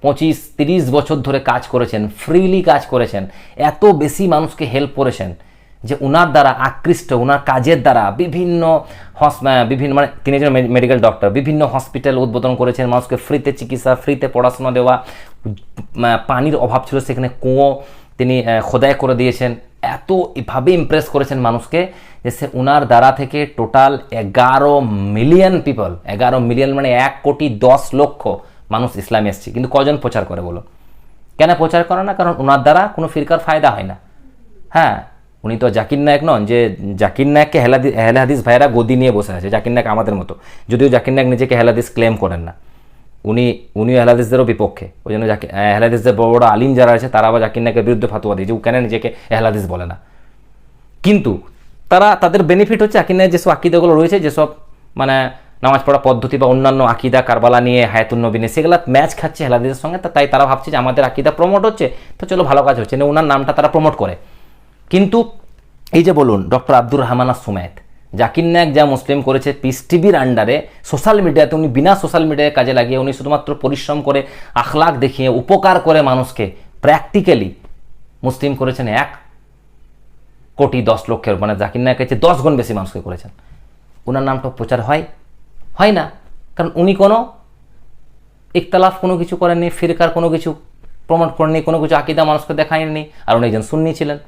25-30 বছর ধরে কাজ করেছেন, ফ্রিলি কাজ করেছেন, এত বেশি মানুষকে হেল্প করেছেন যে ওনার দ্বারা আকৃষ্ট, ওনার কাজের দ্বারা বিভিন্ন মানে তিনি একজন মেডিকেল ডক্টর, বিভিন্ন হসপিটাল উদ্বোধন করেছেন, মানুষকে ফ্রিতে চিকিৎসা, ফ্রিতে পড়াশোনা দেওয়া, পানির অভাব ছিল সেখানে কুয়ো তিনি খোদাই করে দিয়েছেন। এত এভাবে ইমপ্রেস করেছেন মানুষকে যে সে ওনার দ্বারা থেকে টোটাল 11 মিলিয়ন পিপল, 11 মিলিয়ন মানে 1,10,00,000 মানুষ ইসলামে এসছে। কিন্তু কজন প্রচার করে বলো? কেন প্রচার করে না? কারণ ওনার দ্বারা কোনো ফিরকার ফায়দা হয় না। হ্যাঁ, উনি তো জাকির নায়েক নন যে জাকির নায়েককে আহলে হাদিস ভাইয়েরা গদি নিয়ে বসে আছে। জাকির নায়েক আমাদের মতো, যদিও জাকির নায়েক নিজেকে আহলে হাদিস ক্লেম করেন না, উনিও আহলে হাদিসদেরও বিপক্ষে। ওই জন্য আহলে হাদিসদের বড় বড় আলিম যারা আছে তারা আবার জাকির নায়েকের বিরুদ্ধে ফাতোয়া দিয়ে যে ও কেন নিজেকে আহলে হাদিস বলে না। কিন্তু তাদের বেনিফিট হচ্ছে জাকির নায়েক যেসব আকিদাগুলো রয়েছে, যেসব মানে নামাজ পড়া পদ্ধতি বা অন্যান্য আকিদা, কারবালা নিয়ে, হায়াতুন নবী নিয়ে, সেগুলো ম্যাচ খাচ্ছে আহলে হাদিসের সঙ্গে। তাই তারা ভাবছে যে আমাদের আকিদা প্রমোট হচ্ছে, তো চলো ভালো কাজ হচ্ছে, ওনার নামটা তারা প্রমোট করে। কিন্তু এই যে বলুন ডক্টর আব্দুর রহমান আল সুমায়েত, জাকির নায়েক যা মুসলিম করেছে পিস টিভির আন্ডারে, সোশ্যাল মিডিয়াতে উনি বিনা সোশ্যাল মিডিয়ায় কাজে লাগিয়ে উনি শুধুমাত্র পরিশ্রম করে, আখলাক দেখিয়ে, উপকার করে মানুষকে প্র্যাকটিক্যালি মুসলিম করেছেন 1,10,00,000, মানে জাকির নায়েক হচ্ছে 10 গুণ বেশি মানুষকে করেছেন। ওনার নামটা প্রচার হয় না, কারণ উনি কোনো ইখতলাফ কোনো কিছু করেননি, ফিরকার কোনো কিছু প্রমোট করেননি, কোনো কিছু আকিদা মানুষকে দেখায়নি। আর উনি একজন সুন্নি ছিলেন,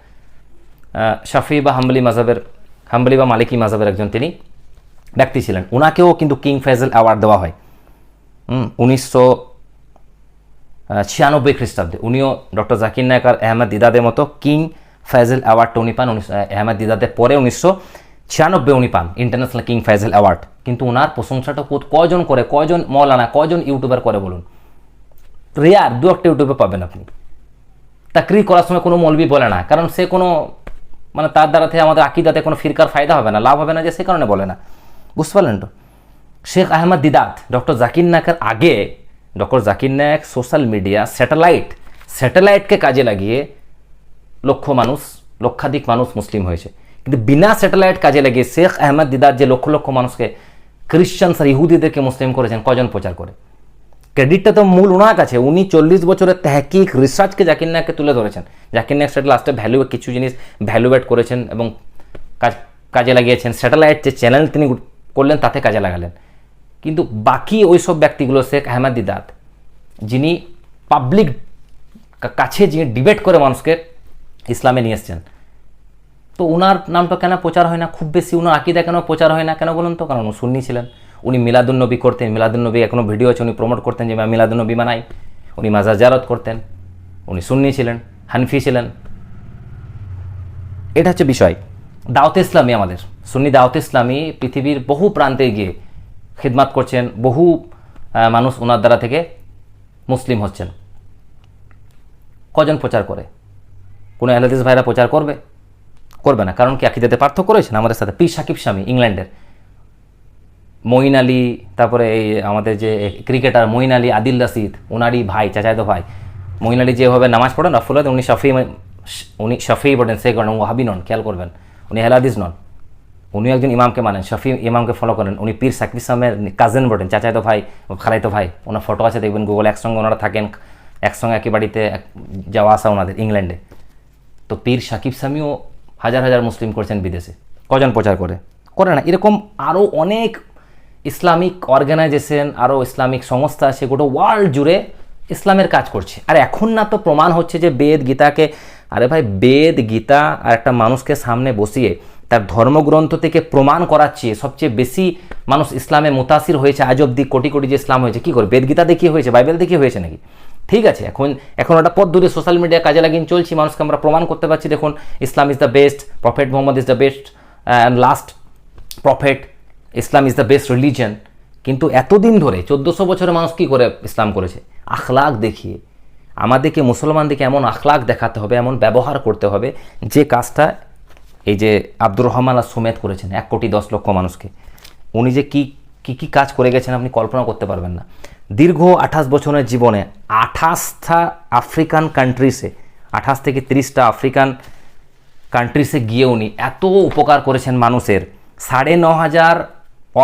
শাফি বা হাম্বলি বা মালিকি মাযহাবের একজন তিনি ব্যক্তি ছিলেন। ওনাকেও কিন্তু কিং ফয়সাল অ্যাওয়ার্ড দেওয়া হয় 1996 খ্রিস্টাব্দে। উনিও ডক্টর জাকির নায়েক আর আহমেদ দিদাদের মতো কিং ফয়সাল অ্যাওয়ার্ডটা উনি পান। আহমেদ দিদাদের পরে 1996 উনি পান ইন্টারন্যাশনাল কিং ফয়সাল অ্যাওয়ার্ড। কিন্তু ওনার প্রশংসাটা কজন করে, কজন মৌলানা, কজন ইউটিউবার করে বলুন? রেয়ার, 2-1 ইউটিউবে পাবেন আপনি। তাকরির করার সময় কোনো মৌলবি বলে না, কারণ সে কোনো মানে তার দ্বারা থেকে আমাদের আকিদাতে কোনো ফিরকার ফায়দা হবে না, লাভ হবে না, যে সে কারণে বলে না। বুঝতে পারলেন তো? শেখ আহমদ দিদাত ডক্টর জাকির নায়েকের আগে, doctor Zakir Naik social media, স্যাটেলাইটকে কাজে লাগিয়ে লক্ষাধিক মানুষ মুসলিম হয়েছে। কিন্তু বিনা স্যাটেলাইট কাজে লাগিয়ে শেখ আহমদ দিদাত যে লক্ষ লক্ষ মানুষকে, খ্রিশ্চানস আর ইহুদিদেরকে মুসলিম করেছেন, কজন প্রচার করে? ক্রেডিটটা তো মূল ওনার কাছে। উনি 40 বছরের তেহকিক, রিসার্চকে জাকির নায়েককে তুলে ধরেছেন। জাকির নায়েক সেটা লাস্টে কিছু জিনিস ভ্যালুয়েট করেছেন এবং কাজে লাগিয়েছেন। স্যাটেলাইট যে চ্যানেল তিনি করলেন তাতে কাজে লাগালেন। কিন্তু বাকি ওইসব ব্যক্তিগুলো, শেখ আহমদ দিদাত যিনি পাবলিক কাছে যিনি ডিবেট করে মানুষকে ইসলামে নিয়ে এসছেন, তো ওনার নামটা কেন প্রচার হয় না? খুব বেশি ওনার আকিদা কেন প্রচার হয় না, কেন বলুন তো? কারণ উনি সুন্নি ছিলেন। উনি মিলাদুন নবী করতেন, মিলাদুন নবী এখনও ভিডিও আছে, উনি প্রমোট করতেন যে মিলাদুন নবী মানাই। উনি মাজার জিয়ারত করতেন, উনি সুন্নি ছিলেন, হানফি ছিলেন। এটা হচ্ছে বিষয়। দাওয়াতে ইসলামী, আমাদের সুন্নি দাওয়াতে ইসলামী পৃথিবীর বহু প্রান্তে গিয়ে খিদমাত করছেন, বহু মানুষ ওনার দ্বারা থেকে মুসলিম হচ্ছেন। কজন প্রচার করে? কোনো আহলে হাদিস ভাইরা প্রচার করবে না। কারণ কি? আকিদাতে পার্থক্য রয়েছেন আমাদের সাথে। পীর সাকিব শামী ইংল্যান্ডের, মঈন আলী, তারপরে এই আমাদের যে ক্রিকেটার মঈন আলী, আদিল রাশিদ, ওনারই ভাই, চাচাতো ভাই। মঈন আলী যেভাবে নামাজ পড়েন রাফুল্লাহ, উনি শাফি পড়েন, সে করেন, ওয়াহাবি নন, খেয়াল করবেন। উনি আহলে হাদিস নন, উনিও একজন ইমামকে মানেন, শফি ইমামকে ফলো করেন, উনি পীর সাকিব ইসলামের কাজেন বটেন, চাচাতো ভাই, খালাইতো ভাই। ওনার ফটো আছে, দেখবেন গুগলে, একসঙ্গে ওনারা থাকেন, একসঙ্গে একই বাড়িতে যাওয়া আসা ওনাদের ইংল্যান্ডে। তো পীর সাকিব সামিও হাজার হাজার মুসলিম করছেন বিদেশে, কজন প্রচার করে না। এরকম আরও অনেক ইসলামিক অর্গানাইজেশন, আরও ইসলামিক সংস্থা আছে গোটা ওয়ার্ল্ড জুড়ে ইসলামের কাজ করছে। আর এখন না তো প্রমাণ হচ্ছে যে বেদ গীতাকে, আরে ভাই বেদ গীতা আর একটা মানুষকে সামনে বসিয়ে তার ধর্মগ্রন্থ থেকে প্রমাণ করাচ্ছে সবচেয়ে বেশি মানুষ ইসলামে মুতাসির হয়েছে আজ অব্দি, কোটি কোটি যে ইসলাম হয়েছে, কী করে বেদ গীতা দেখিয়ে হয়েছে, বাইবেল দেখিয়ে হয়েছে নাকি? ঠিক আছে, এখন ওটা পদ্ধতি সোশ্যাল মিডিয়া কাজে লাগিয়ে চলছি, মানুষকে আমরা প্রমাণ করতে পারছি, দেখুন Islam is the best, prophet Muhammad is the best and last prophet, Islam is the best religion. কিন্তু এতদিন ধরে 1400 বছরে মানুষ কী করে ইসলাম করেছে? আখলাক দেখিয়ে। আমাদেরকে মুসলমানদেরকে এমন আখলাক দেখাতে হবে, এমন ব্যবহার করতে হবে, যে কাজটা এই যে আব্দুর রহমান আর সুমেদ করেছেন 1,10,00,000 মানুষকে। উনি যে কি কাজ করে গেছেন আপনি কল্পনা করতে পারবেন না। দীর্ঘ 28 বছরের জীবনে 28টা আফ্রিকান কান্ট্রিসে, 28 থেকে 30টা আফ্রিকান কান্ট্রিসে গিয়ে উনি এত উপকার করেছেন মানুষের। 9,500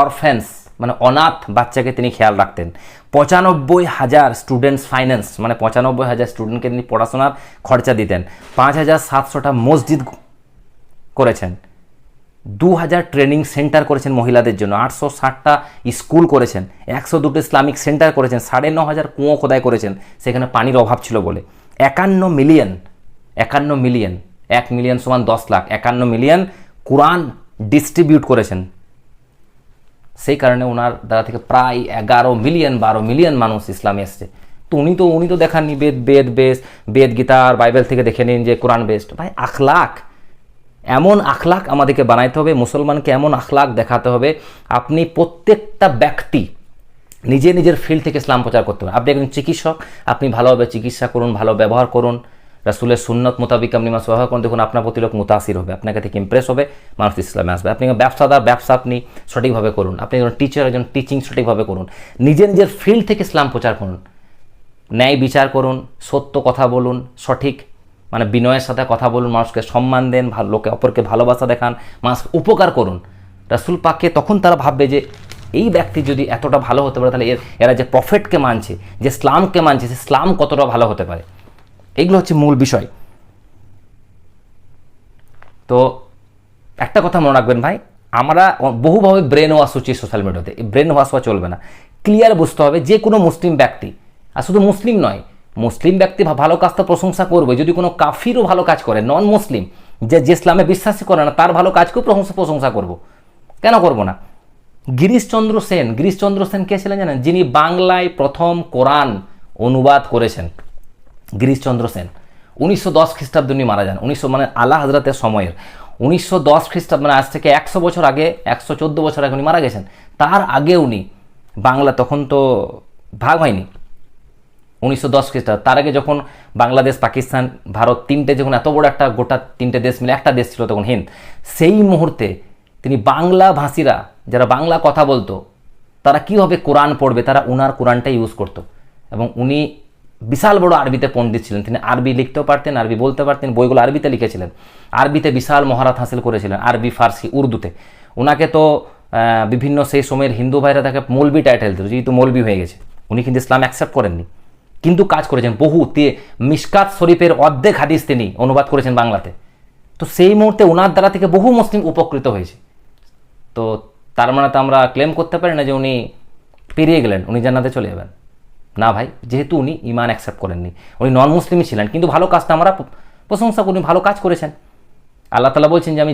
অরফ্যান্স মানে অনাথ বাচ্চাকে তিনি খেয়াল রাখতেন। 95,000 স্টুডেন্টস ফাইন্যান্স মানে 95,000 স্টুডেন্টকে তিনি পড়াশোনার খরচা দিতেন। 5,700টা মসজিদ করেছেন, 2,000 ট্রেনিং সেন্টার করেছেন মহিলাদের জন্য, 860টা স্কুল করেছেন, 102টো ইসলামিক সেন্টার করেছেন, 9,500 কুঁয়ো খোদাই করেছেন সেখানে পানির অভাব ছিল বলে। 51 মিলিয়ন 1 মিলিয়ন সমান 10 লাখ, 51 মিলিয়ন কোরআন ডিস্ট্রিবিউট করেছেন। সেই কারণে ওনার দ্বারা থেকে প্রায় 11 মিলিয়ন 12 মিলিয়ন মানুষ ইসলামে এসছে। তো উনি তো দেখাননি বেদ গীতা আর বাইবেল থেকে দেখে নিন যে কোরআন বেস্ট। ভাই আখলাক, এমন আখলাক আমাদেরকে বানাইতে হবে, মুসলমানকে এমন আখলাক দেখাতে হবে। আপনি প্রত্যেকটা ব্যক্তি নিজের ফিল্ড থেকে ইসলাম প্রচার করতে হবে। আপনি একজন চিকিৎসক, আপনি ভালোভাবে চিকিৎসা করুন, ভালো ব্যবহার করুন, রাসূলের সুন্নত মোতাবিক আপনি মাস ব্যবহার করুন, দেখুন আপনার প্রতি লোক মুতাসির হবে, আপনাকে থেকে ইমপ্রেস হবে, মানুষ ইসলামে আসবে। আপনি ব্যবসাদার, ব্যবসা আপনি সঠিকভাবে করুন, আপনি একজন টিচার, একজন টিচিং সঠিকভাবে করুন, নিজের ফিল্ড থেকে ইসলাম প্রচার করুন, ন্যায় বিচার করুন, সত্য কথা বলুন, সঠিক মানে বিনয়ের সাথে কথা বলুন, মানুষকে সম্মান দেন, লোকে অপরকে ভালোবাসা দেখান, মানুষকে উপকার করুন। রাসূল পাককে তখন তারা ভাববে যে এই ব্যক্তি যদি এতটা ভালো হতে পারে, তাহলে এরা যে প্রফেটকে মানছে, যে ইসলামকে মানছে, সে ইসলাম কতটা ভালো হতে পারে। এগুলো হচ্ছে মূল বিষয়। তো একটা কথা মনে রাখবেন ভাই, আমরা বহুভাবে ব্রেন ওয়াশ হচ্ছি সোশ্যাল মিডিয়াতে, এই ব্রেন ওয়াশ হওয়া চলবে না। ক্লিয়ার বুঝতে হবে যে কোনো মুসলিম ব্যক্তি, আর শুধু মুসলিম নয়, মুসলিম ব্যক্তি ভালো কাজটা প্রশংসা করবে, যদি কোনো কাফিরও ভালো কাজ করে, নন মুসলিম যে ইসলামে বিশ্বাসই করে না, তার ভালো কাজকেও প্রশংসা করব, কেন করব না? গিরিশচন্দ্র সেন কে ছিলেন জানেন? যিনি বাংলায় প্রথম কোরআন অনুবাদ করেছেন। গিরিশচন্দ্র সেন 1910 খ্রিস্টাব্দ উনি মারা যান, মানে আলা হজরতের সময়ের 1910 খ্রিস্টাব্দ, মানে আজ থেকে 100 বছর আগে, 114 বছর আগে উনি মারা গেছেন। তার আগে উনি বাংলা, তখন তো ভাগ হয়নি 1910 খ্রিস্টাব্দ, তার আগে যখন বাংলাদেশ, পাকিস্তান, ভারত তিনটে যখন এত বড় একটা গোটা তিনটে দেশ মিলে একটা দেশ ছিল তখন হিন্দ, সেই মুহূর্তে তিনি বাংলা ভাষীরা যারা বাংলা কথা বলতো তারা কীভাবে কোরআন পড়বে, তারা উনার কোরআনটাই ইউজ করতো। এবং উনি বিশাল বড় আরবিতে পণ্ডিত ছিলেন, তিনি আরবি লিখতেও পারতেন, আরবি বলতে পারতেন, বইগুলো আরবিতে লিখেছিলেন, আরবিতে বিশাল মহারত হাসিল করেছিলেন, আরবি, ফার্সি, উর্দুতে। ওনাকে তো বিভিন্ন সেই সময়ের হিন্দু ভাইরা তাকে মৌলবি টাইটেল দিত, যেহেতু মৌলবি হয়ে গেছে। উনি কিন্তু ইসলাম অ্যাকসেপ্ট করেননি, কিন্তু কাজ করেছেন। মিশকাত শরীফের অর্ধেক হাদিস তিনি অনুবাদ করেছেন বাংলাতে। তো সেই মুহূর্তে ওনার দ্বারা থেকে বহু মুসলিম উপকৃত হয়েছে। তো তার মানে তো আমরা ক্লেম করতে পারি না যে উনি পেরিয়ে গেলেন, উনি জান্নাতে চলে যাবেন না ভাই, যেহেতু উনি ইমান অ্যাকসেপ্ট করেননি, উনি নন মুসলিমই ছিলেন, কিন্তু ভালো কাজটা আমরা প্রশংসা করি, ভালো কাজ করেছেন। আল্লাহ তাআলা বলছেন যে আমি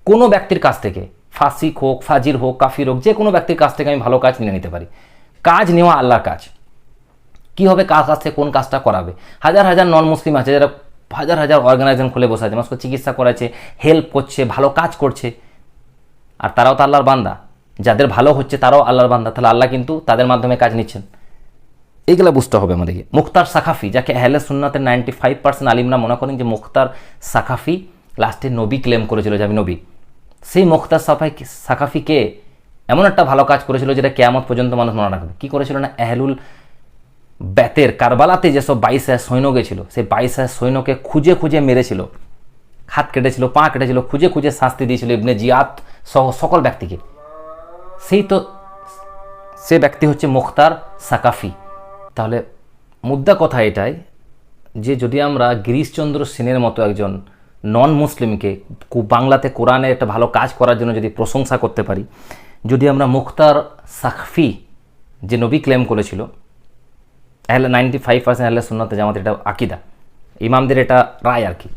কোনো ব্যক্তির কাছ থেকে, ফাসিক হোক, ফাজির হোক, কাফির হোক, যে কোনো ব্যক্তির কাছ থেকে আমি ভালো কাজ নিয়ে নিতে পারি। কাজ নেওয়া আল্লাহর কাজ, কী হবে কার কাছ থেকে কোন কাজটা করাবে। হাজার হাজার নন মুসলিম আছে যারা হাজার হাজার অর্গানাইজেশন খুলে বসে আছে, মানুষকে চিকিৎসা করাচ্ছে, হেল্প করছে, ভালো কাজ করছে, আর তারাও তো আল্লাহর বান্দা। যাদের ভালো হচ্ছে তারাও আল্লাহর বান্দা, তাহলে আল্লাহ কিন্তু তাদের মাধ্যমে কাজ নিচ্ছেন। এইগুলো বুঝতে হবে আমাদেরকে। মুখতার সাকাফি, যাকে আহলে সুন্নাতের 95% আলিমরা মনে করেন যে মুখতার সাকাফি লাস্টে নবী ক্লেম করেছিল যে আমি নবী, সেই মুখতার সাকাফিকে এমন একটা ভালো কাজ করেছিল যেটা কিয়ামত পর্যন্ত মানুষ মনে রাখবে। কী করেছিল না, আহলুল বেতের কারবালাতে যেসব 22,000 সৈন্য গেছিল, সেই 22,000 সৈন্যকে খুঁজে খুঁজে মেরেছিল, হাত কেটেছিল, পা কেটেছিল, খুঁজে খুঁজে শাস্তি দিয়েছিল। ইবনে জিয়াদ সকল ব্যক্তিকে, সে ব্যক্তি হচ্ছে মুখতার সাকাফি। তাহলে মুদ্রা কথা এটাই যে যদি আমরা গিরিশচন্দ্র সেনের মতো একজন নন মুসলিমকে বাংলাতে কোরআনে একটা ভালো কাজ করার জন্য যদি প্রশংসা করতে পারি, যদি আমরা মুখতার সাকফি যে নবী ক্লেম করেছিল, 95% আহলে সুন্নাত জামাত এটা আকিদা, ইমামদের এটা রায় আর কি,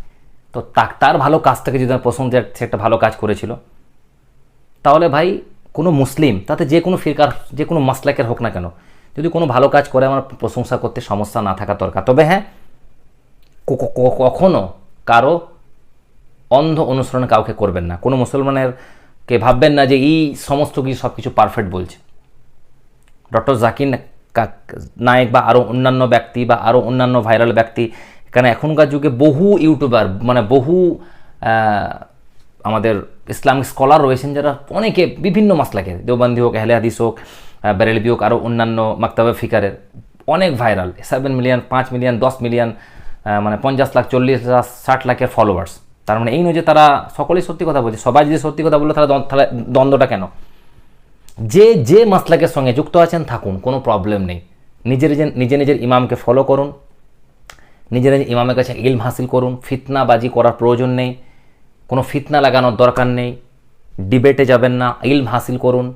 তো তার ভালো কাজটাকে যদি আমরা প্রশংসা, সে একটা ভালো কাজ করেছিল, তাহলে ভাই কোনো মুসলিম তাতে যে কোনো ফিরকার যে কোনো মাসলাকের হোক না কেন, যদি কোনো ভালো কাজ করে আমার প্রশংসা করতে সমস্যা না থাকা দরকার। তবে হ্যাঁ, কখনো কারো অন্ধ অনুসরণ কাউকে করবেন না। কোনো মুসলমানেরকে ভাববেন না যে এই সমস্ত কিছু সব কিছু পারফেক্ট বলছে। ডক্টর জাকির নায়েক বা আরও অন্যান্য ব্যক্তি বা আরও অন্যান্য ভাইরাল ব্যক্তি, কারণ এখনকার যুগে বহু ইউটিউবার মানে বহু আমাদের ইসলামিক স্কলার রয়েছেন যারা অনেকে বিভিন্ন মাসলাকের, দেওবন্দি হোক, আহলে হাদিস হোক, বেরেলভি হোক, আরও অন্যান্য মাকতাবে ফিকারের অনেক ভাইরাল, 7 মিলিয়ন, 5 মিলিয়ন, 10 মিলিয়ন, মানে 50 লাখ, 40 লাখ, 60 লাখের ফলোয়ার্স। তার মানে এই নয় যে তারা সকলেই সত্যি কথা বলছে। সবাই যদি সত্যি কথা বললো তাহলে দ্বন্দ্বটা কেন? যে মাসলাকের সঙ্গে যুক্ত আছেন থাকুন, কোনো প্রবলেম নেই। নিজের ইমামকে ফলো করুন, নিজের ইমামের কাছে ইলম হাসিল করুন। ফিতনাবাজি করার প্রয়োজন নেই, কোনো ফিতনা লাগানোর দরকার নেই। ডিবেটে যাবেন না, ইলম হাসিল করুন,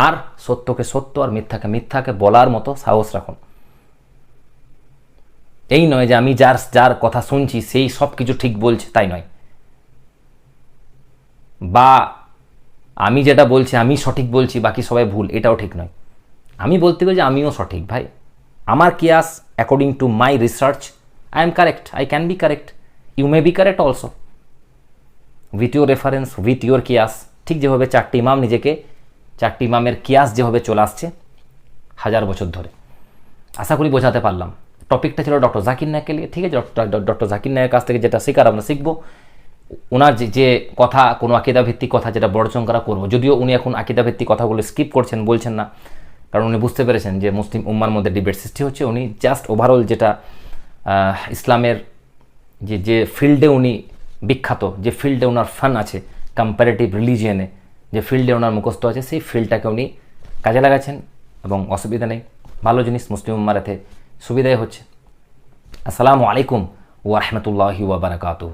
আর সত্যকে সত্য আর মিথ্যাকে বলার মতো সাহস রাখুন। এই নয় যে আমি যার কথা শুনছি সেই সব কিছু ঠিক বলছে, তাই নয়, বা আমি যেটা বলছি আমি সঠিক বলছি বাকি সবাই ভুল, এটাও ঠিক নয়। আমি বলতে পারি যে আমিও সঠিক ভাই, আমার কিয়াস according to my research I am correct, I can be correct, you may be correct also with your reference, with your কিয়াস। ঠিক যেভাবে 4টি ইমামের কিয়াস যেভাবে চলে আসছে 1000 বছর ধরে। আশা করি বোঝাতে পারলাম। টপিকটা ছিল ডক্টর জাকির নায়েককে নিয়ে, ঠিক আছে। ডক্টর জাকির নায়েকের কাছ থেকে যেটা শেখার আমরা শিখবো, ওনার যে কথা, কোনো আকিদা ভিত্তিক কথা যেটা বর্জন করা করবো। যদিও উনি এখন আকিদা ভিত্তিক কথাগুলো স্কিপ করছেন, বলছেন না, কারণ উনি বুঝতে পেরেছেন যে মুসলিম উম্মার মধ্যে ডিবেট সৃষ্টি হচ্ছে। উনি জাস্ট ওভারঅল যেটা ইসলামের যে ফিল্ডে উনি বিখ্যাত, যে ফিল্ডে ওনার ফান আছে, কম্পারেটিভ রিলিজিয়নে যে ফিল্ডে ওনার মুখস্থ আছে, সেই ফিল্ডটাকে উনি কাজে লাগাচ্ছেন এবং অসুবিধা নেই, ভালো জিনিস, মুসলিম উম্মার এতে সুবিধাই হচ্ছে। আসসালামু আলাইকুম ওয়া রাহমাতুল্লাহি ওয়া বারাকাতুহু।